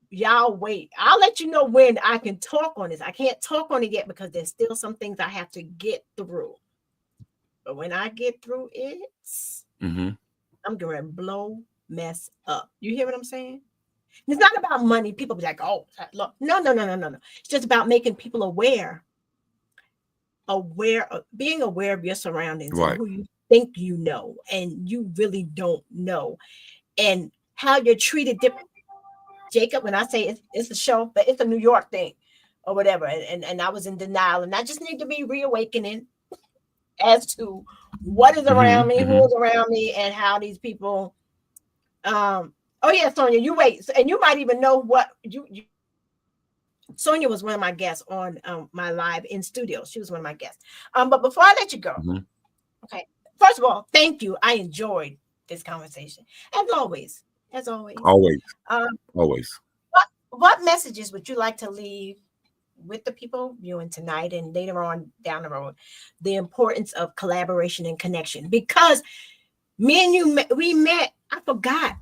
Y'all wait. I'll let you know when I can talk on this. I can't talk on it yet because there's still some things I have to get through. But when I get through it, I'm going to blow mess up. You hear what I'm saying? It's not about money. People be like, oh, look. No. It's just about making people aware of being aware of your surroundings, and who you think you know and you really don't know, and how you're treated different. Jacob, when I say it's a show, but it's a New York thing or whatever, and I was in denial, and I just need to be reawakening as to what is around me, who is around me, and how these people. Oh yeah, Sonia, you wait, and you might even know what you. Sonia was one of my guests on my live in studio. She was one of my guests. But before I let you go, okay. First of all, thank you. I enjoyed this conversation, as always. Always. What messages would you like to leave with the people viewing tonight and later on down the road? The importance of collaboration and connection, because me and you, we met. I forgot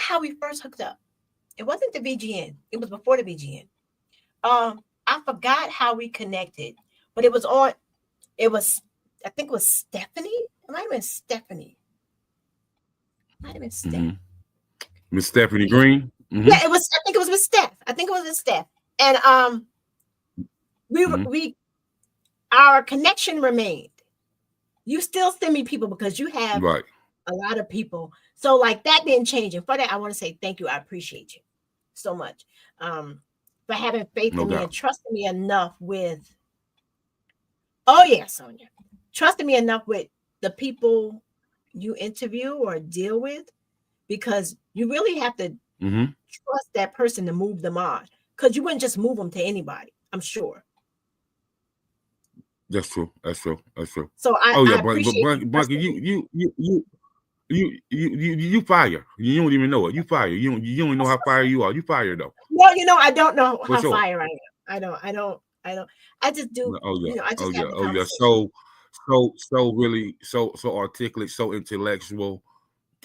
how we first hooked up. It wasn't the BGN. It was before the BGN. I forgot how we connected, but it was I think it was Stephanie. It might have been Stephanie. Miss Stephanie Green. Yeah, I think it was with Steph. And our connection remained. You still send me people because you have a lot of people. So like that didn't change. And for that, I want to say thank you. I appreciate you so much for having faith in me and trusting me enough with. Oh yeah, Sonia, trusting me enough with the people you interview or deal with, because you really have to trust that person to move them on. because you wouldn't just move them to anybody, I'm sure. That's true. That's true. That's true. So Oh yeah, I but appreciate Bunky, you fire. You don't even know it. You fire. You don't even know how fire you are. You fire though. Well, I don't know For how sure. fire I am. I don't. I just do. Oh yeah. I just have the Oh yeah. conversation. So really, so articulate, so intellectual.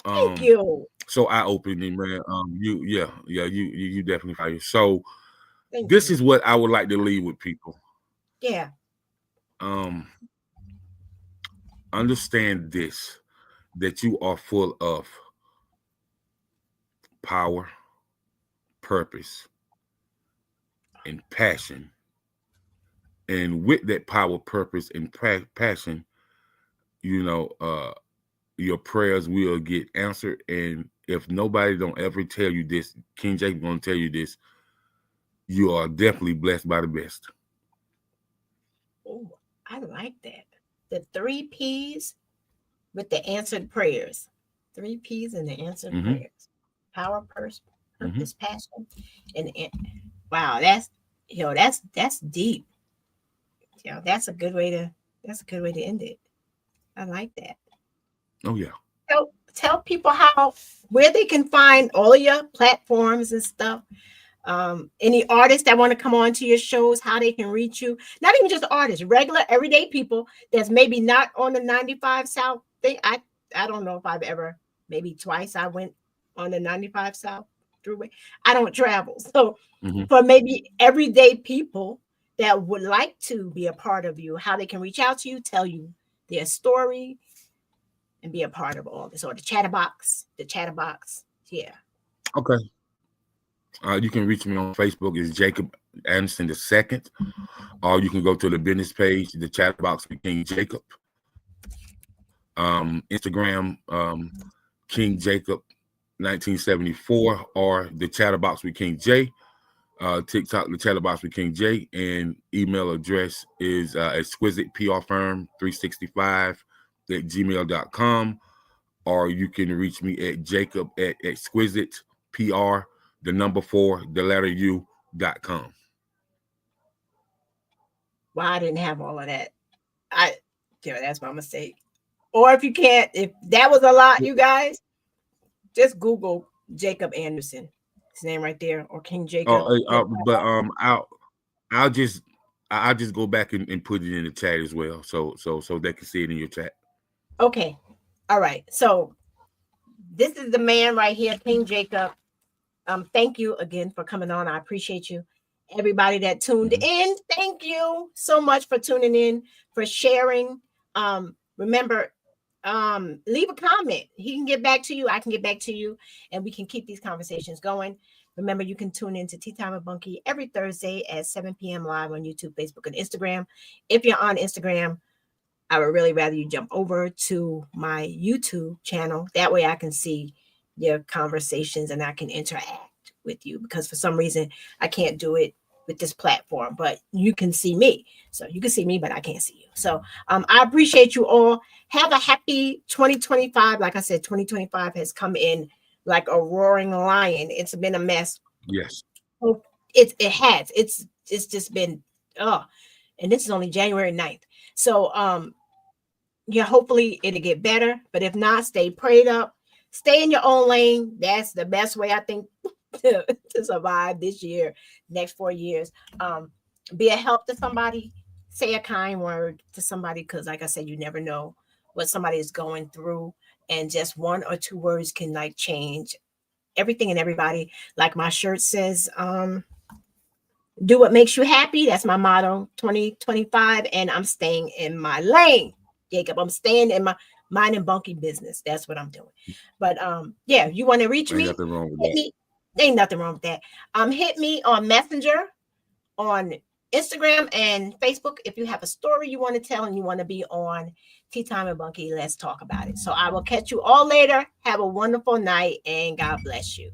Thank you. So eye-opening, man. You definitely fire. So Thank this you. is what I would like to leave with people. Yeah. Understand this, that you are full of power, purpose, and passion. And with that power, purpose, and passion, your prayers will get answered. And if nobody don't ever tell you this, King Jacob gonna tell you this, you are definitely blessed by the best. Oh, I like that. The 3 P's with the answered prayers. 3 P's and the answered prayers. Power, purpose, passion, and wow, that's deep. That's a good way to end it. I like that. Oh yeah. Tell people where they can find all of your platforms and stuff. Any artists that want to come on to your shows, how they can reach you. Not even just artists, regular everyday people that's maybe not on the 95 South thing. I don't know if I've ever, maybe twice I went on the 95 South throughway. I don't travel. So for maybe everyday people that would like to be a part of you, how they can reach out to you, tell you their story, and be a part of all this, or the chatterbox. Yeah. Okay. You can reach me on Facebook is Jacob Anderson II, or you can go to the business page, the chatterbox with King Jacob. Instagram, King Jacob 1974, or the chatterbox with King J. TikTok, the chatterbox with King J, and email address is exquisiteprfirm365@gmail.com, or you can reach me at Jacob at exquisitepr4u.com. Well, I didn't have all of that. That's my mistake. Or if you can't, if that was a lot, you guys, just Google Jacob Anderson. His name right there, or King Jacob. I'll just go back and put it in the chat as well, so they can see it in your chat. Okay, all right. So this is the man right here, King Jacob. Thank you again for coming on. I appreciate you. Everybody that tuned in, thank you so much for tuning in, for sharing. Remember, leave a comment. He can get back to you. I can get back to you, and we can keep these conversations going. Remember, you can tune in to Tea Time with Bunky every Thursday at 7 p.m. live on YouTube, Facebook, and Instagram. If you're on Instagram, I would really rather you jump over to my YouTube channel. That way I can see your conversations and I can interact with you, because for some reason I can't do it with this platform, but you can see me. So you can see me, but I can't see you. So I appreciate you all. Have a happy 2025. Like I said, 2025 has come in like a roaring lion. It's been a mess. Yes. It has. It's just been, and this is only January 9th. So hopefully it'll get better. But if not, stay prayed up. Stay in your own lane. That's the best way, I think, to survive this year, next 4 years. Be a help to somebody. Say a kind word to somebody, because like I said, you never know what somebody is going through, and just 1 or 2 words can like change everything and everybody. Like my shirt says, do what makes you happy. That's my motto 2025, and I'm staying in my lane, Jacob. I'm staying in my mind and bunky business. That's what I'm doing. But you want to reach me? Nothing wrong with that. Ain't nothing wrong with that. Hit me on Messenger, on Instagram and Facebook. If you have a story you want to tell and you want to be on Tea Time with Bunky, let's talk about it. So I will catch you all later. Have a wonderful night, and God bless you.